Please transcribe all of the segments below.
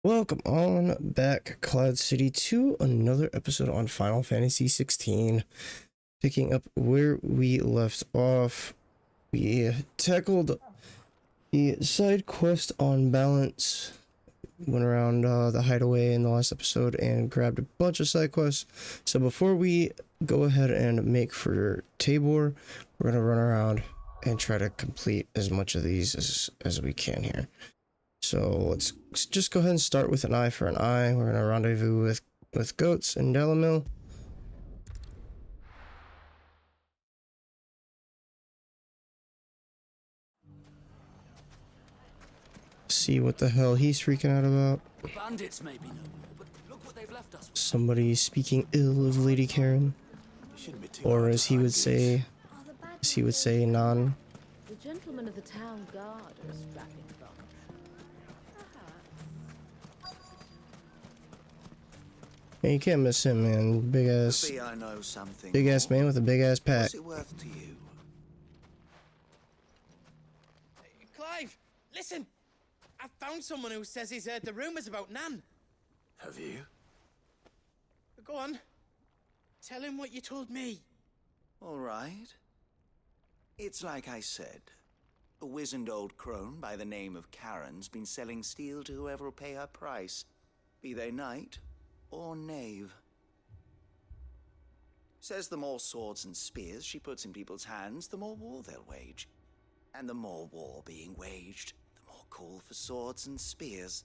Welcome on back, Cloud City, to another episode on Final Fantasy XVI. Picking up where we left off, we tackled the side quest on Balance, went around the hideaway in the last episode and grabbed a bunch of side quests. So before we go ahead and make for Tabor, we're going to run around and try to complete as much of these as we can here. So let's just go ahead and start with an eye for an eye. We're gonna rendezvous with goats in Delamil. See what the hell he's freaking out about. Bandits may be noble, but look what they've left us with. Somebody speaking ill of Lady Karen, or as he would say, non. The gentlemen of the town guard are a strapping bunch. And you can't miss him, man. Big ass man with a big ass pack. What's it worth to you? Clive, listen! I found someone who says he's heard the rumors about Nan. Have you? Go on. Tell him what you told me. All right. It's like I said. A wizened old crone by the name of Karen's been selling steel to whoever will pay her price, be they knight or knave. Says the more swords and spears she puts in people's hands, the more war they'll wage. And the more war being waged, the more call for swords and spears.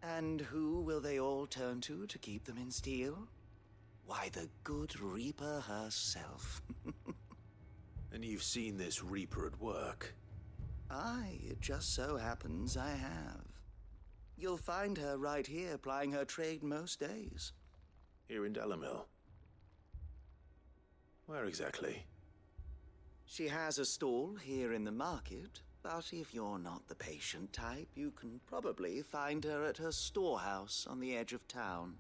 And who will they all turn to keep them in steel? Why, the good Reaper herself. And you've seen this Reaper at work? Aye, it just so happens I have. You'll find her right here plying her trade most days. Here in Delamil? Where exactly? She has a stall here in the market, but if you're not the patient type, you can probably find her at her storehouse on the edge of town.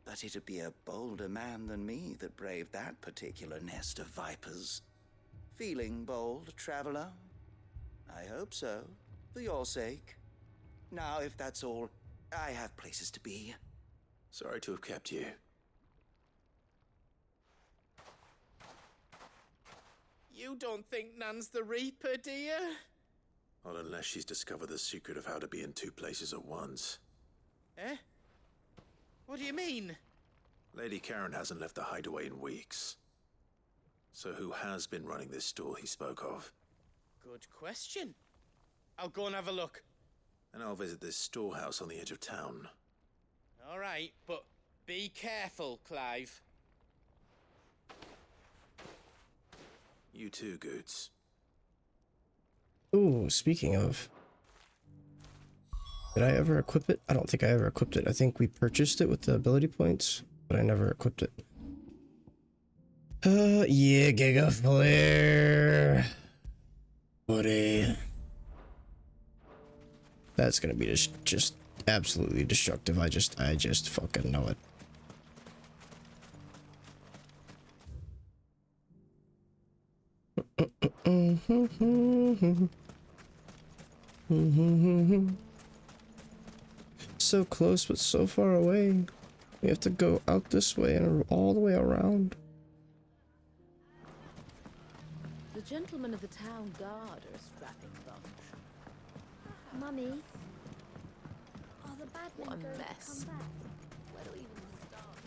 But it'd be a bolder man than me that braved that particular nest of vipers. Feeling bold, traveler? I hope so, for your sake. Now, if that's all, I have places to be. Sorry to have kept you. You don't think Nan's the Reaper, do you? Not unless she's discovered the secret of how to be in two places at once. Eh? What do you mean? Lady Karen hasn't left the hideaway in weeks. So who has been running this stall he spoke of? Good question. I'll go and have a look. And I'll visit this storehouse on the edge of town. All right, but be careful, Clive. You too, Goots. Ooh, speaking of. Did I ever equip it? I don't think I ever equipped it. I think we purchased it with the ability points, but I never equipped it. Yeah, Giga Flare. Buddy. That's gonna be just absolutely destructive. I just fucking know it. So close, but so far away. We have to go out this way and all the way around. The gentlemen of the town guard are a strapping bunch. Mummy, are the bad men going to come back? Where do we even start?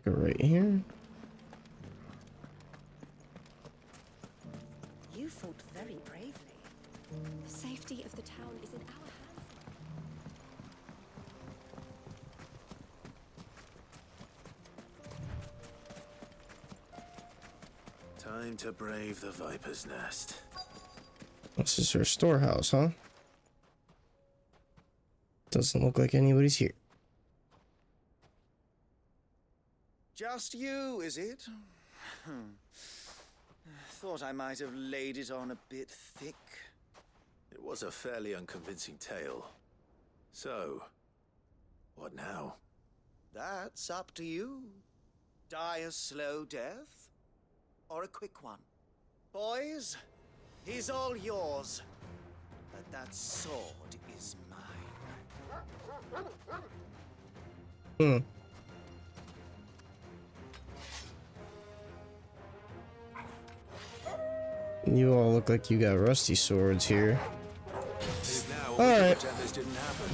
Go right here. You fought very bravely. The safety of the town is in our hands. Time to brave the Viper's Nest. This is her storehouse, huh? Doesn't look like anybody's here. Just you, is it? Thought I might have laid it on a bit thick. It was a fairly unconvincing tale. So, what now? That's up to you. Die a slow death, or a quick one. Boys, he's all yours. But that sword is mine. Hmm. You all look like you got rusty swords here. Alright. This didn't happen.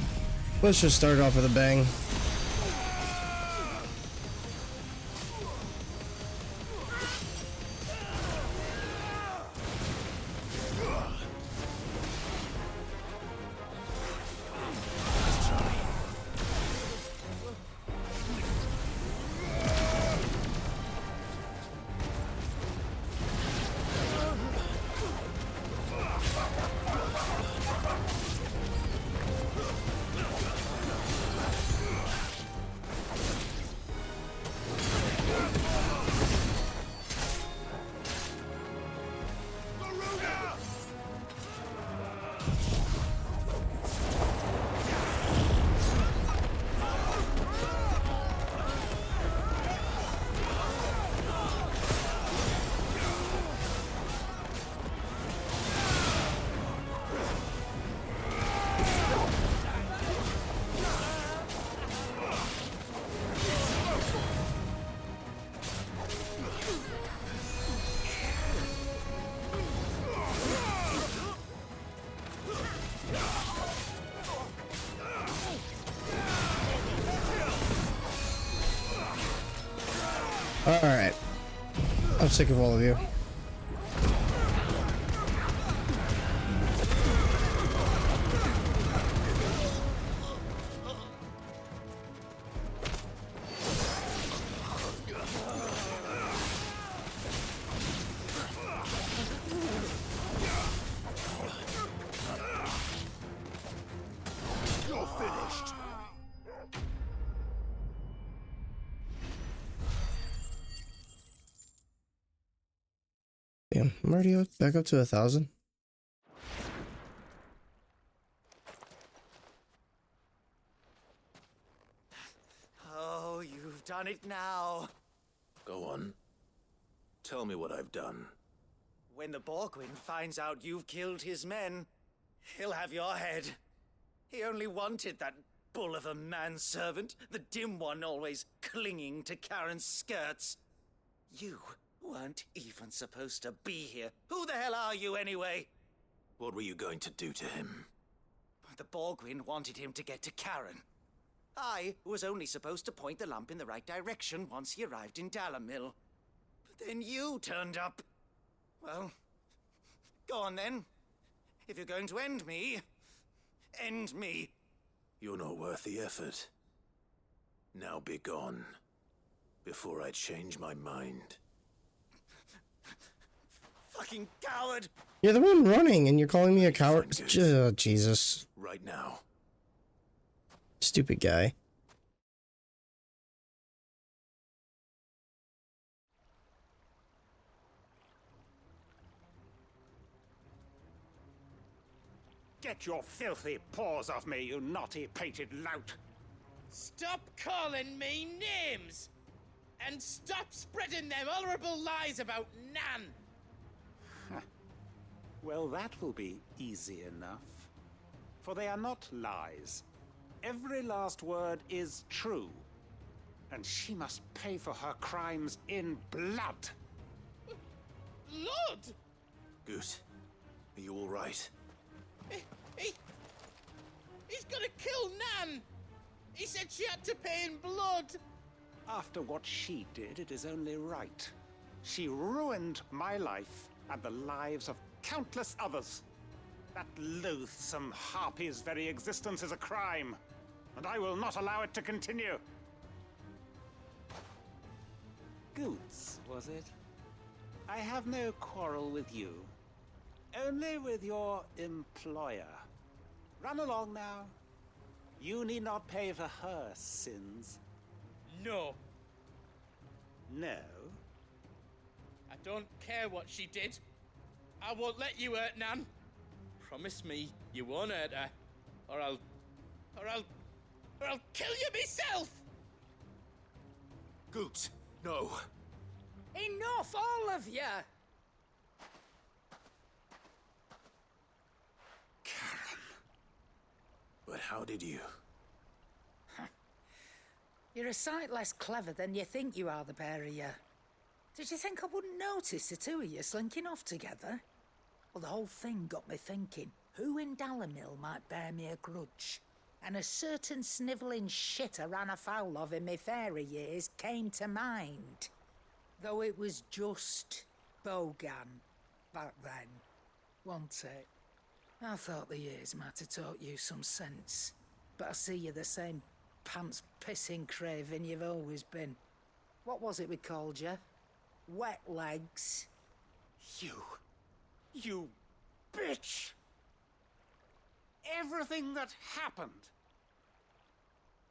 Let's just start off with a bang. Alright. I'm sick of all of you. You're finished. Damn, I'm already back up to 1,000. Oh, you've done it now. Go on. Tell me what I've done. When the Borgwyn finds out you've killed his men, he'll have your head. He only wanted that bull of a manservant, the dim one always clinging to Karen's skirts. You weren't even supposed to be here. Who the hell are you anyway? What were you going to do to him? The Borgwyn wanted him to get to Karen. I was only supposed to point the lamp in the right direction once he arrived in Dalamil. But then you turned up. Well, go on then. If you're going to end me, end me. You're not worth the effort. Now be gone, before I change my mind. Fucking coward! You're the one running and you're calling me a coward? Jesus. Right now. Stupid guy. Get your filthy paws off me, you naughty-pated lout! Stop calling me names! And stop spreading them horrible lies about Nan! Well, that will be easy enough. For they are not lies. Every last word is true. And she must pay for her crimes in blood. Lord! Goose, are you all right? He's gonna kill Nan! He said she had to pay in blood! After what she did, it is only right. She ruined my life and the lives of countless others. That loathsome harpy's very existence is a crime, and I will not allow it to continue. Goots, was it? I have no quarrel with you. Only with your employer. Run along now. You need not pay for her sins. No. No? I don't care what she did. I won't let you hurt Nan. Promise me you won't hurt her. Or I'll kill you myself! Goose, no. Enough, all of you! But how did you? You're a sight less clever than you think you are, the pair of you. Did you think I wouldn't notice the two of you slinking off together? Well, the whole thing got me thinking, who in Dalamil might bear me a grudge? And a certain snivelling shit I ran afoul of in my fairy years came to mind. Though it was just Bogan back then, wasn't it? I thought the years might have taught you some sense, but I see you're the same pants-pissing craven you've always been. What was it we called you? Wet legs? You bitch! Everything that happened,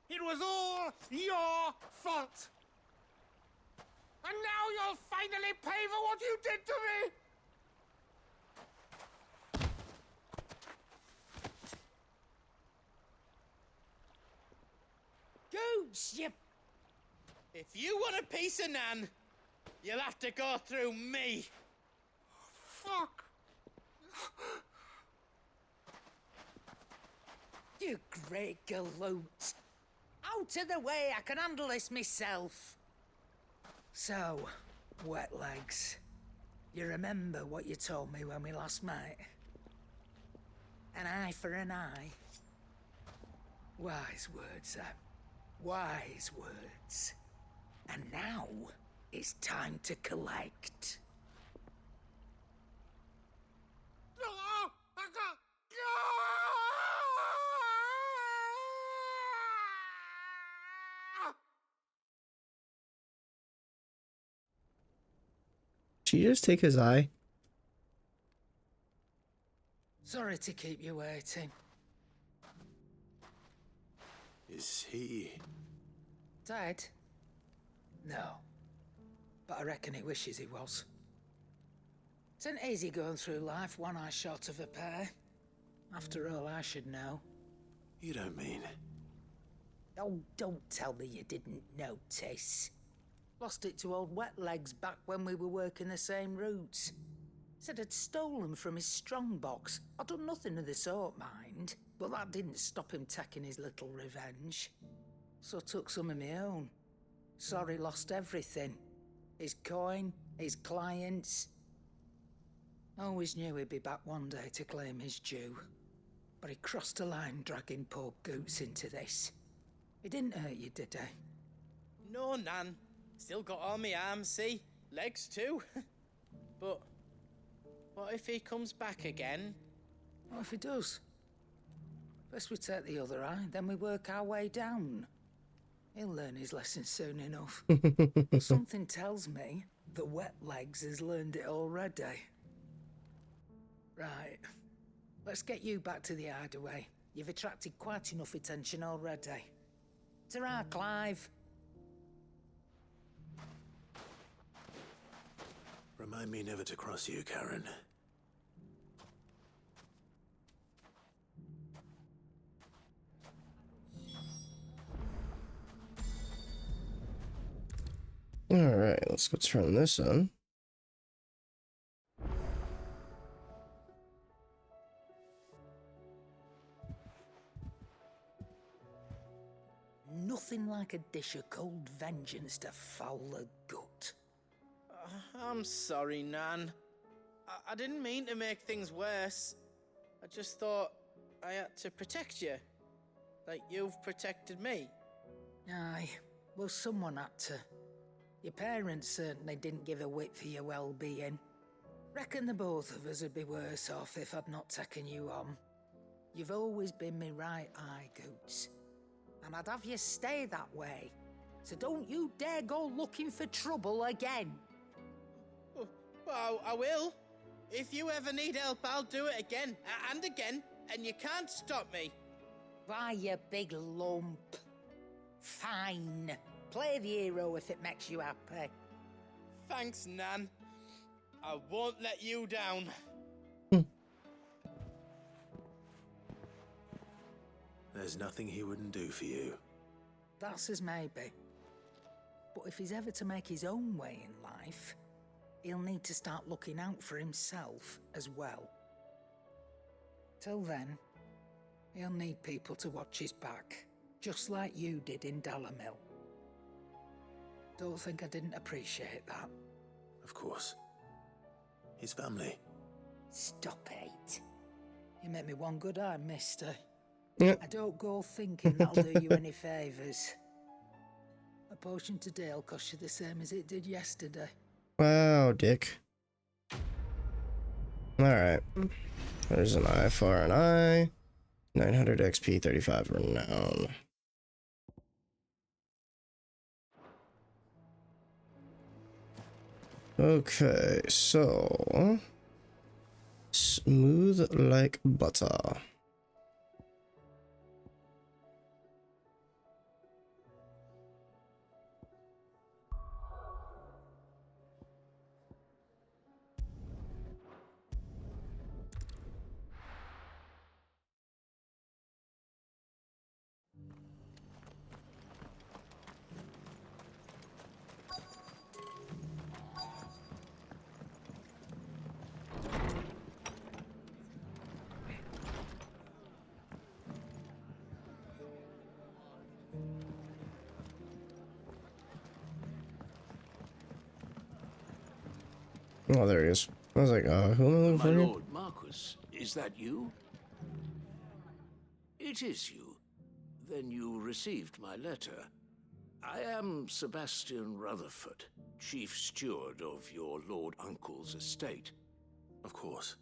it was all your fault! And now you'll finally pay for what you did to me! Gooch, you... If you want a piece of Nan, you'll have to go through me. Fuck! You great galoot. Out of the way, I can handle this myself. So, wet legs. You remember what you told me when we last met? An eye for an eye. Wise words, Sam. Wise words. And now, it's time to collect. Did you just take his eye? Sorry to keep you waiting. Is he... Dead? No. But I reckon he wishes he was. It ain't easy going through life one eye short of a pair. After all, I should know. You don't mean... Oh, don't tell me you didn't notice. Lost it to old Wet Legs back when we were working the same routes. Said I'd stolen from his strongbox. I'd done nothing of the sort, mind. But that didn't stop him taking his little revenge. So I took some of my own. Sorry, lost everything. His coin, his clients. Always knew he'd be back one day to claim his due. But he crossed a line dragging poor Goots into this. He didn't hurt you, did he? No, Nan. Still got all my arms, see? Legs too. But what if he comes back again? What if he does? First we take the other eye, then we work our way down. He'll learn his lesson soon enough. Something tells me the Wet Legs has learned it already. Right. Let's get you back to the hideaway. You've attracted quite enough attention already. Ta-ra, Clive. Remind me never to cross you, Karen. Alright, let's go turn this on. Nothing like a dish of cold vengeance to foul the gut. I'm sorry, Nan. I didn't mean to make things worse. I just thought I had to protect you. Like you've protected me. Aye, well, someone had to. Your parents certainly didn't give a whit for your well-being. Reckon the both of us would be worse off if I'd not taken you on. You've always been me right eye, Goots. And I'd have you stay that way. So don't you dare go looking for trouble again. Well, I will. If you ever need help, I'll do it again and again, and you can't stop me. Why, you big lump. Fine. Play the hero if it makes you happy. Thanks, Nan. I won't let you down. There's nothing he wouldn't do for you. That's as maybe. But if he's ever to make his own way in life, he'll need to start looking out for himself as well. Till then, he'll need people to watch his back, just like you did in Dalamil. Don't think I didn't appreciate that. Of course. His family. Stop it. You make me one good eye, mister. Yeah. I don't go thinking that'll do you any favours. A potion today will cost you the same as it did yesterday. Wow, Dick. Alright. There's an eye for an eye. 900 XP, 35 renown. Okay, so smooth like butter. Oh, there he is. I was like, who am I looking My for here? lord Marquis, is that you? It is you. Then you received my letter. I am Sebastian Rutherford, chief steward of your lord uncle's estate. Of course.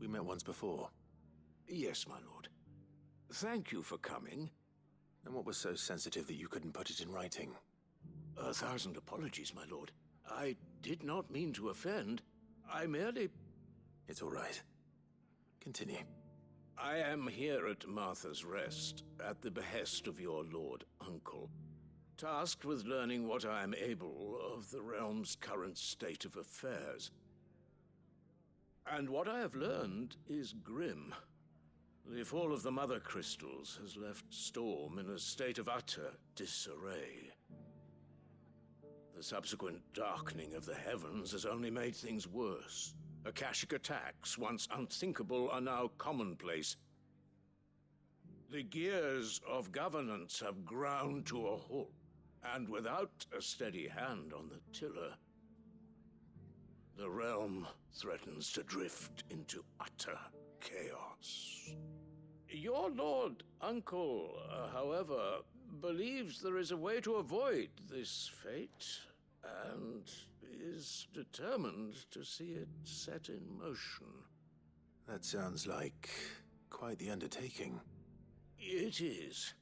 We met once before. Yes, my lord. Thank you for coming. And what was so sensitive that you couldn't put it in writing? 1,000 apologies, my lord. I did not mean to offend. I merely... It's all right. Continue. I am here at Martha's Rest, at the behest of your lord uncle, tasked with learning what I am able of the realm's current state of affairs. And what I have learned is grim. The fall of the Mother Crystals has left Storm in a state of utter disarray. The subsequent darkening of the heavens has only made things worse. Akashic attacks, once unthinkable, are now commonplace. The gears of governance have ground to a halt, and without a steady hand on the tiller, the realm threatens to drift into utter chaos. Your lord uncle, however, believes there is a way to avoid this fate, and is determined to see it set in motion. That sounds like quite the undertaking. It is.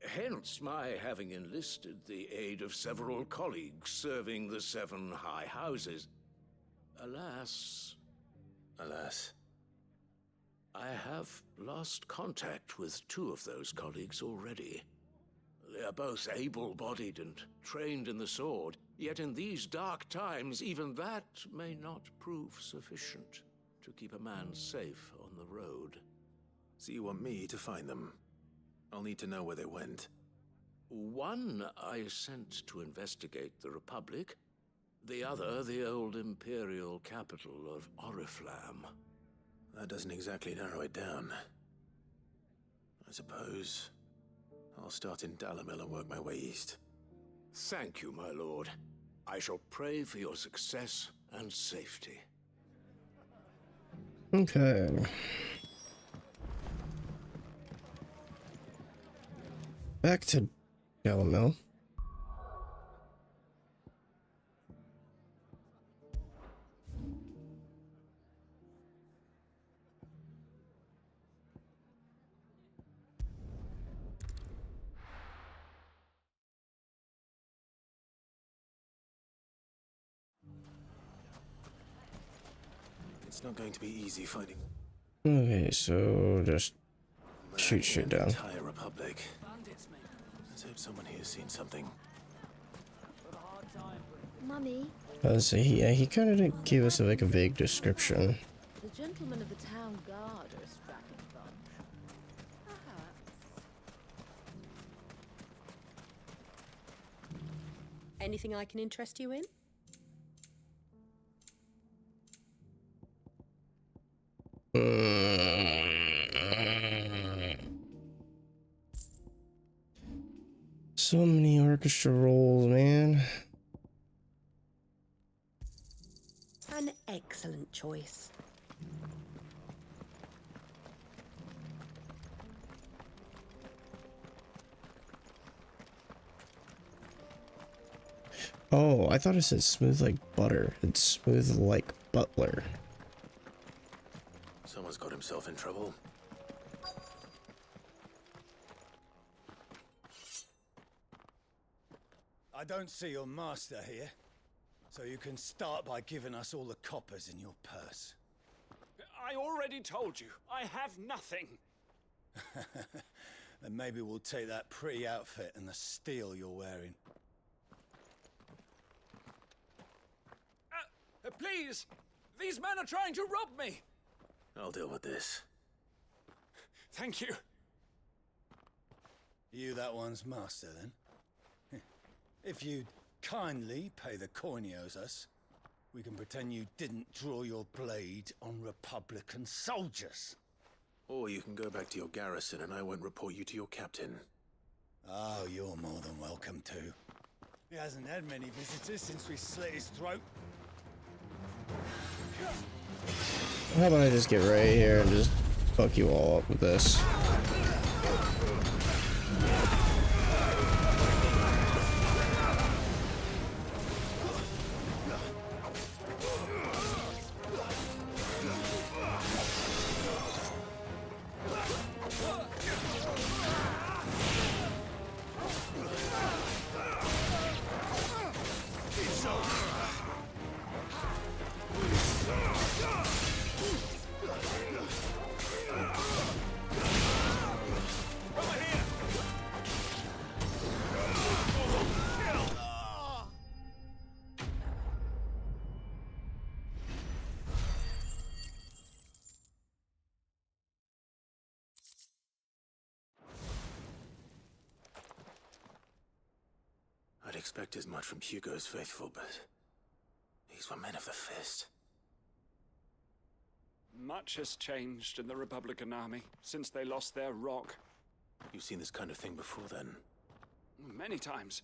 Hence my having enlisted the aid of several colleagues serving the 7 high houses. Alas, I have lost contact with 2 of those colleagues already. They are both able-bodied and trained in the sword, yet in these dark times, even that may not prove sufficient to keep a man safe on the road. So you want me to find them? I'll need to know where they went. One I sent to investigate the Republic, the other the old Imperial capital of Oriflamme. That doesn't exactly narrow it down. I suppose I'll start in Dalamil and work my way east. Thank you, my lord. I shall pray for your success and safety. Okay. Back to Dalamil. It's not going to be easy finding. Okay, so just shoot shit down. The entire Republic. Let's hope someone here's seen something. Mummy, So he kind of didn't give us like a vague description. the gentlemen of the town guard are a strapping bunch. Perhaps. Anything I can interest you in? So many orchestra rolls, man. An excellent choice. Oh, I thought it said smooth like butter. It's smooth like butler. Someone's got himself in trouble. I don't see your master here, so you can start by giving us all the coppers in your purse. I already told you, I have nothing. Then maybe we'll take that pretty outfit and the steel you're wearing. Please! These men are trying to rob me! I'll deal with this. Thank you. You that one's master, then? If you'd kindly pay the coin he owes us, we can pretend you didn't draw your blade on Republican soldiers. Or you can go back to your garrison and I won't report you to your captain. Oh, you're more than welcome to. He hasn't had many visitors since we slit his throat. How about I just get right here and just fuck you all up with this? I'd expect as much from Hugo's faithful, but these were men of the fist. Much has changed in the Republican army since they lost their rock. You've seen this kind of thing before, then? Many times.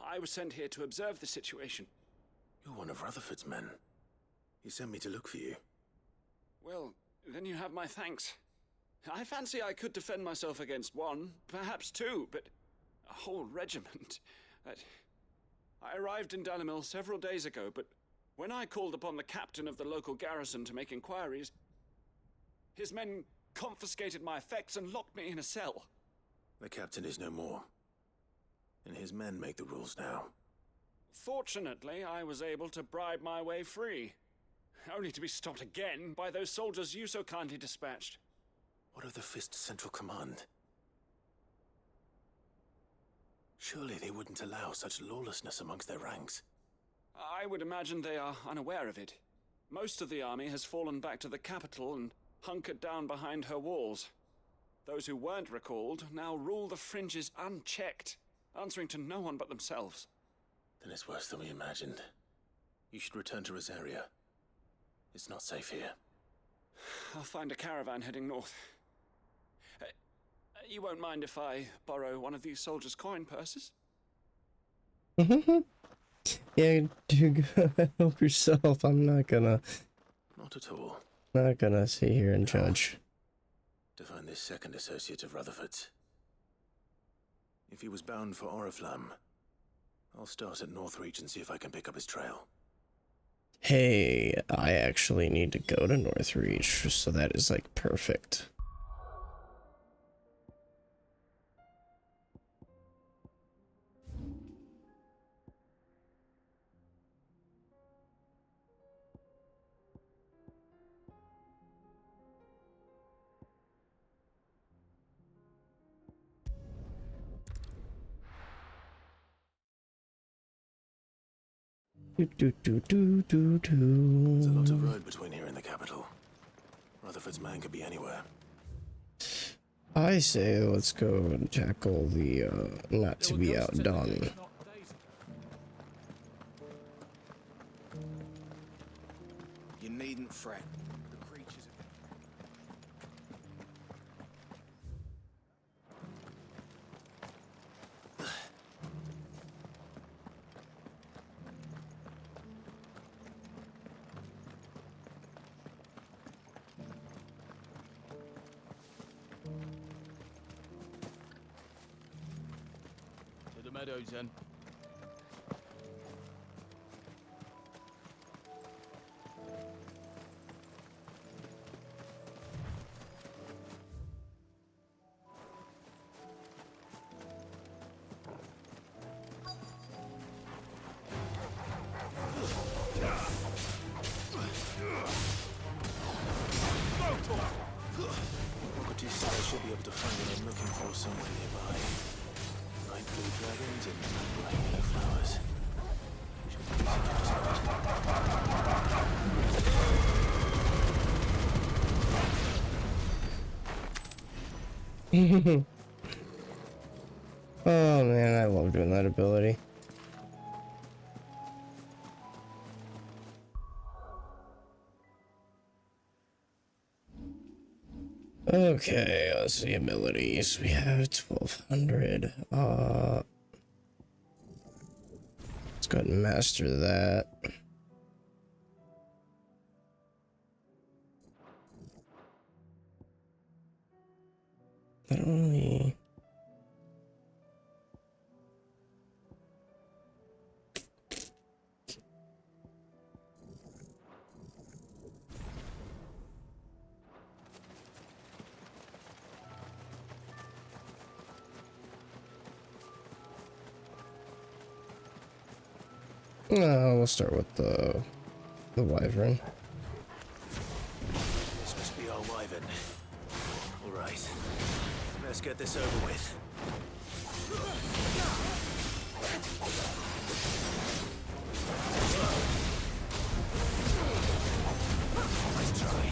I was sent here to observe the situation. You're one of Rutherford's men. He sent me to look for you. Well, then you have my thanks. I fancy I could defend myself against one, perhaps two, but a whole regiment... I arrived in Dalimil several days ago, but when I called upon the captain of the local garrison to make inquiries, his men confiscated my effects and locked me in a cell. The captain is no more, and his men make the rules now. Fortunately, I was able to bribe my way free, only to be stopped again by those soldiers you so kindly dispatched. What of the Fist's central command? Surely they wouldn't allow such lawlessness amongst their ranks. I would imagine they are unaware of it. Most of the army has fallen back to the capital and hunkered down behind her walls. Those who weren't recalled now rule the fringes unchecked, answering to no one but themselves. Then it's worse than we imagined. You should return to Rosaria. It's not safe here. I'll find a caravan heading north. You won't mind if I borrow one of these soldiers' coin purses? Yeah, do help yourself. I'm not gonna... Not at all. Not gonna sit here and judge. To find this second associate of Rutherford's. If he was bound for Oriflamme, I'll start at Northreach and see if I can pick up his trail. Hey, I actually need to go to Northreach, so that is like perfect. There's a lot of road between here and the capital. Rutherford's man could be anywhere. I say let's go and tackle the not to be outdone. You needn't fret. The creatures meadows then. I should be able to find what I'm looking for somewhere nearby. Bright blue dragons and bright yellow flowers. Should be easy to spot. Oh man, I love doing that ability. Okay, let's see abilities. We have 1200. Let's go ahead and master that. I don't really. We'll start with the wyvern. This must be our wyvern. All right, let's get this over with. Let's try.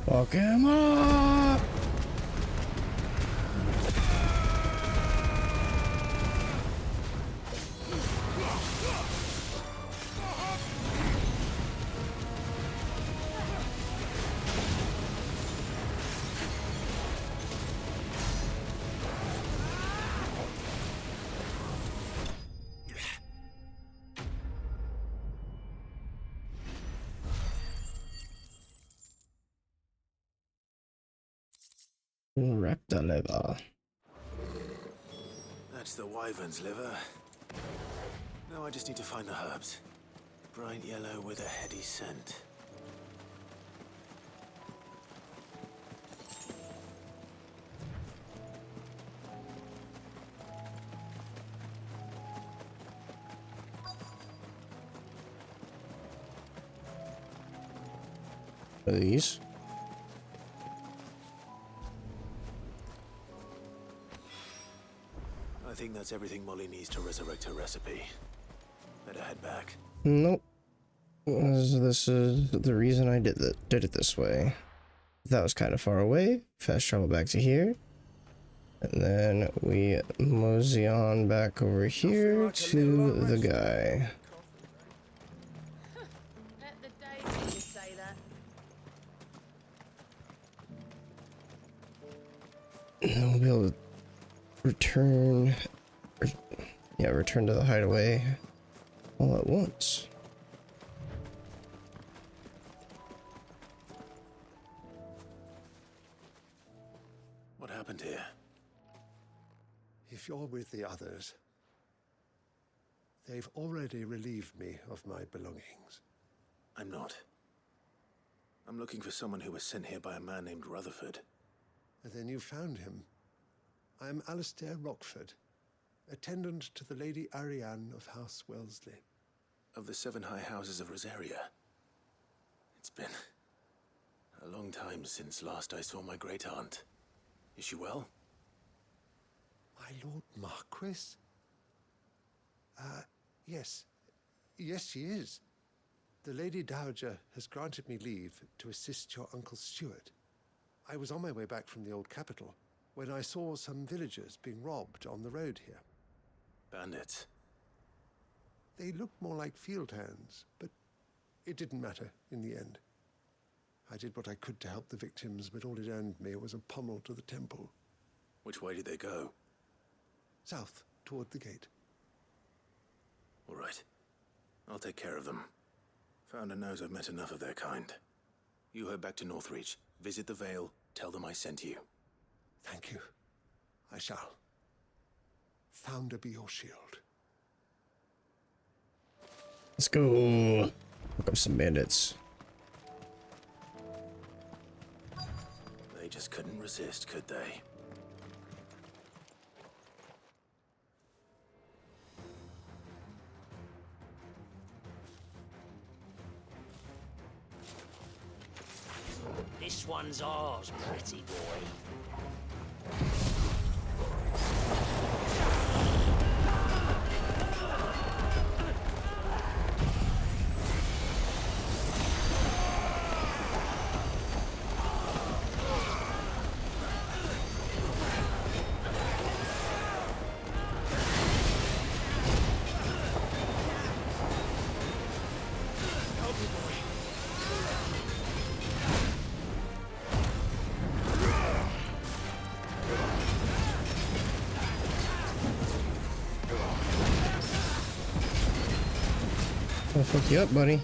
Fuck him up! Repta liver. That's the wyvern's liver. Now I just need to find the herbs. Bright yellow with a heady scent. Are these? I think that's everything Molly needs to resurrect her recipe. Better head back. Nope. This is the reason I did it this way. That was kind of far away. Fast travel back to here. And then we mosey on back over here to the guy. Let the daisies say that. And then we'll be able to return to the hideaway all at once. What happened here? If you're with the others, They've already relieved me of my belongings. I'm not. I'm looking for someone who was sent here by a man named Rutherford. And then you found him. I am Alistair Rockford, attendant to the Lady Ariane of House Wellesley. Of the 7 high houses of Rosaria. It's been a long time since last I saw my great-aunt. Is she well? My Lord Marquis? Yes. Yes, she is. The Lady Dowager has granted me leave to assist your Uncle Stuart. I was on my way back from the old capital when I saw some villagers being robbed on the road here. Bandits? They looked more like field hands, but it didn't matter in the end. I did what I could to help the victims, but all it earned me was a pommel to the temple. Which way did they go? South, toward the gate. All right. I'll take care of them. Founder knows I've met enough of their kind. You head back to Northreach, visit the Vale, tell them I sent you. Thank you. I shall. Founder be your shield. Let's go. Look up some bandits. They just couldn't resist, could they? This one's ours, pretty boy. I'll fuck you up, buddy.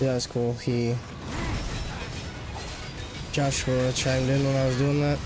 Yeah, that's cool. Joshua chimed in when I was doing that.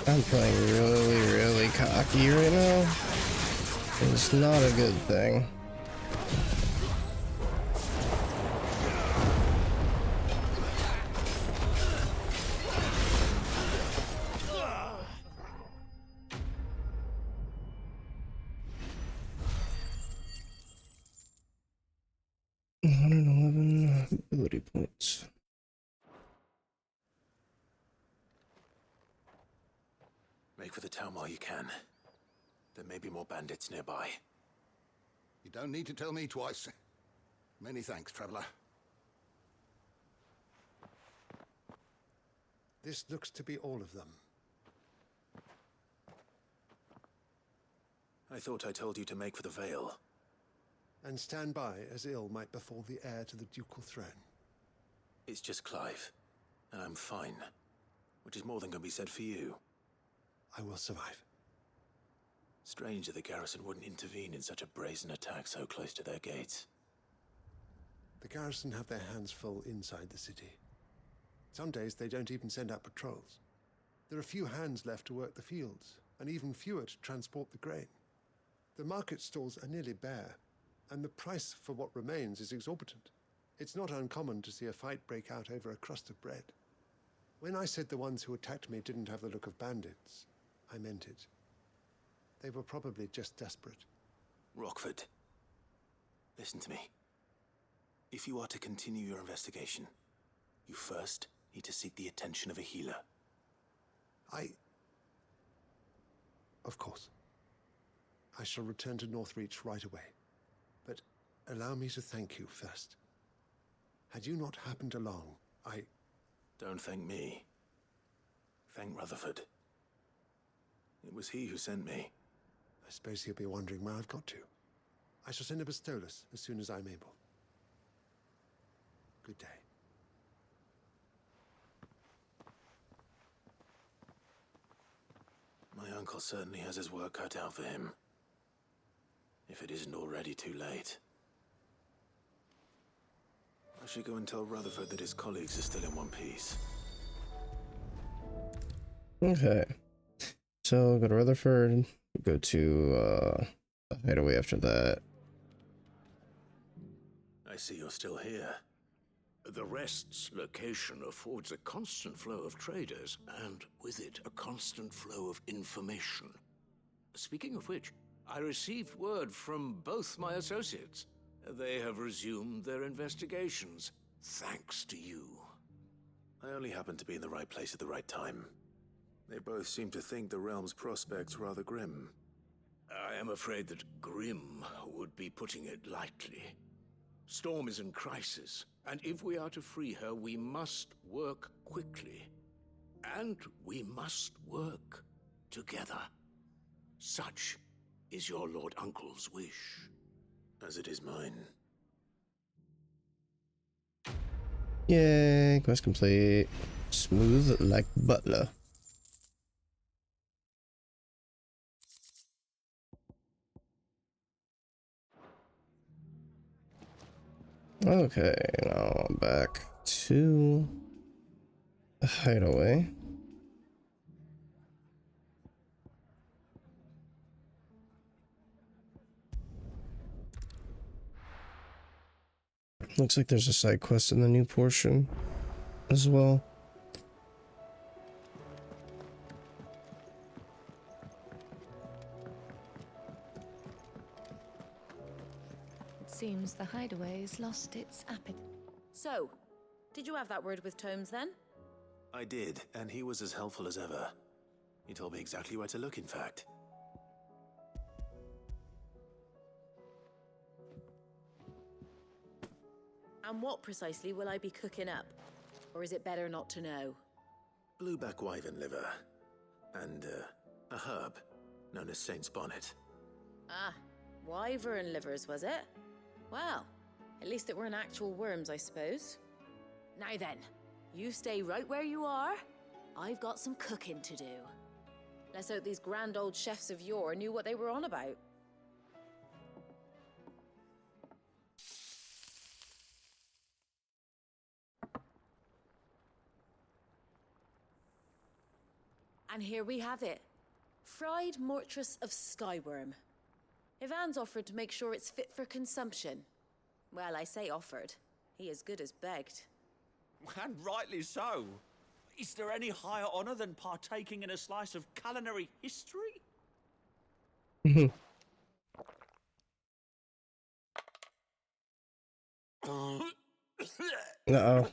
I'm playing really cocky right now. It's not a good thing. Ability points. Make for the town while you can. There may be more bandits nearby. You don't need to tell me twice. Many thanks, traveler. This looks to be all of them. I thought I told you to make for the Vale. And stand by as ill might befall the heir to the ducal throne. It's just Clive, and I'm fine. Which is more than can be said for you. I will survive. Strange that the garrison wouldn't intervene in such a brazen attack so close to their gates. The garrison have their hands full inside the city. Some days they don't even send out patrols. There are few hands left to work the fields, and even fewer to transport the grain. The market stalls are nearly bare, and the price for what remains is exorbitant. It's not uncommon to see a fight break out over a crust of bread. When I said the ones who attacked me didn't have the look of bandits, I meant it. They were probably just desperate. Rockford, listen to me. If you are to continue your investigation, you first need to seek the attention of a healer. Of course. I shall return to Northreach right away. But allow me to thank you first. Had you not happened along, Don't thank me. Thank Rutherford. It was he who sent me. I suppose he'll be wondering where I've got to. I shall send a Bistolus as soon as I'm able. Good day. My uncle certainly has his work cut out for him. If it isn't already too late. I should go and tell Rutherford that his colleagues are still in one piece. Okay. So go to Rutherford, go to the hideaway after that. I see you're still here. The Rest's location affords a constant flow of traders, and with it, a constant flow of information. Speaking of which, I received word from both my associates. They have resumed their investigations, thanks to you. I only happened to be in the right place at the right time. They both seem to think the realm's prospects rather grim. I am afraid that grim would be putting it lightly. Storm is in crisis, and if we are to free her, we must work quickly. And we must work together. Such is your Lord Uncle's wish. As it is mine. Yay, quest complete. Smooth like butter. Okay, now I'm back to the hideaway. Looks like there's a side quest in the new portion as well. It seems the hideaway's lost its appetite. So, did you have that word with Tomes then? I did, and he was as helpful as ever. He told me exactly where to look, in fact. And what precisely will I be cooking up? Or is it better not to know? Blueback wyvern liver. And, a herb known as Saint's Bonnet. Ah, wyvern livers, was it? Well, at least it weren't actual worms, I suppose. Now then, you stay right where you are. I've got some cooking to do. Let's hope these grand old chefs of yore knew what they were on about. And here we have it. Fried mortress of skyworm. Ivan's offered to make sure it's fit for consumption. Well, I say offered. He as good as begged. And rightly so. Is there any higher honor than partaking in a slice of culinary history? Uh-oh.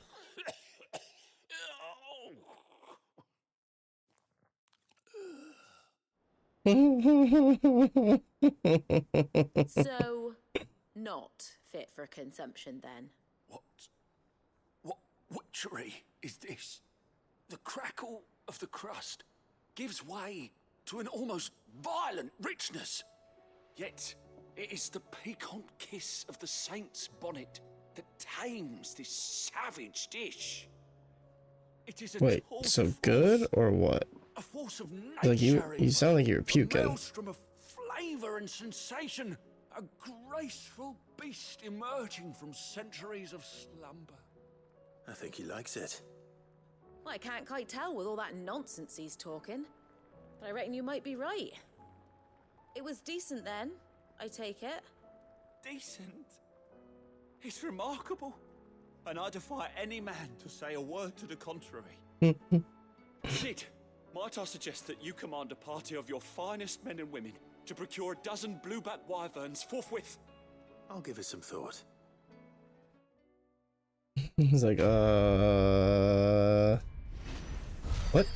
So, not fit for consumption then? What witchery is this? The crackle of the crust gives way to an almost violent richness. Yet, it is the piquant kiss of the saint's bonnet that tames this savage dish. It is a Wait, so good or what? A force of nature. Like you sound like you're puking. A maelstrom of flavor and sensation. A graceful beast emerging from centuries of slumber. I think he likes it. Well, I can't quite tell with all that nonsense he's talking. But I reckon you might be right. It was decent then, I take it. Decent? It's remarkable. And I defy any man to say a word to the contrary. Kid, might I suggest that you command a party of your finest men and women to procure a dozen blueback wyverns forthwith? I'll give it some thought. He's like, what?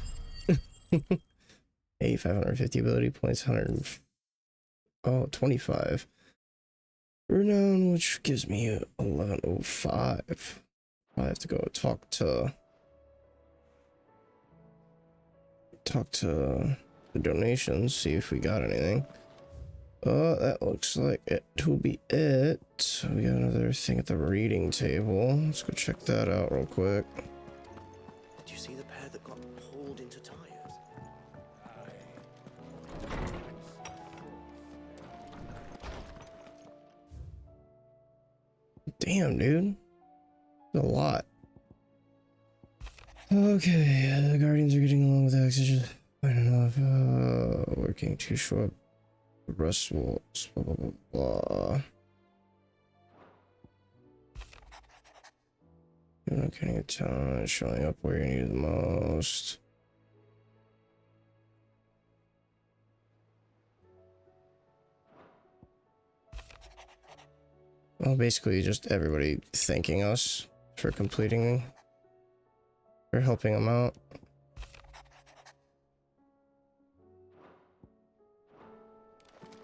A 550 ability points, 25. Renown, which gives me 1105. I have to go talk to the donations, see if we got anything. That looks like it will be it. We got another thing at the reading table. Let's go check that out real quick. Did you see the pair that got pulled into tires? Damn, dude. That's a lot. Okay, the Guardians are getting along with oxygen. I don't know if working too short. Rest walls, blah blah blah blah. You're not getting a ton, showing up where you need it the most. Well, basically just everybody thanking us for completing, for helping them out.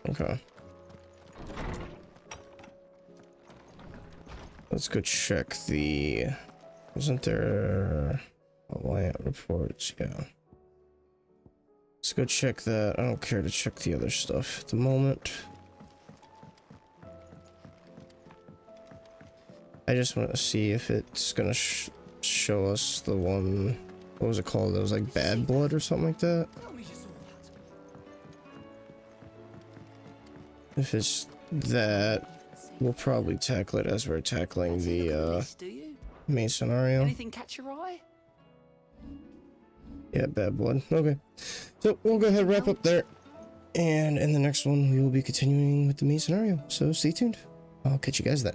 Okay. Let's go check the... Wasn't there... Alliant reports? Yeah. Let's go check that. I don't care to check the other stuff at the moment. I just want to see if it's gonna show us the one... What was it called? It was like Bad Blood or something like that? If it's that, we'll probably tackle it as we're tackling the main scenario. Anything catch your eye? Yeah, Bad Blood. Okay. So we'll go ahead and wrap up there. And in the next one, we will be continuing with the main scenario. So stay tuned. I'll catch you guys then.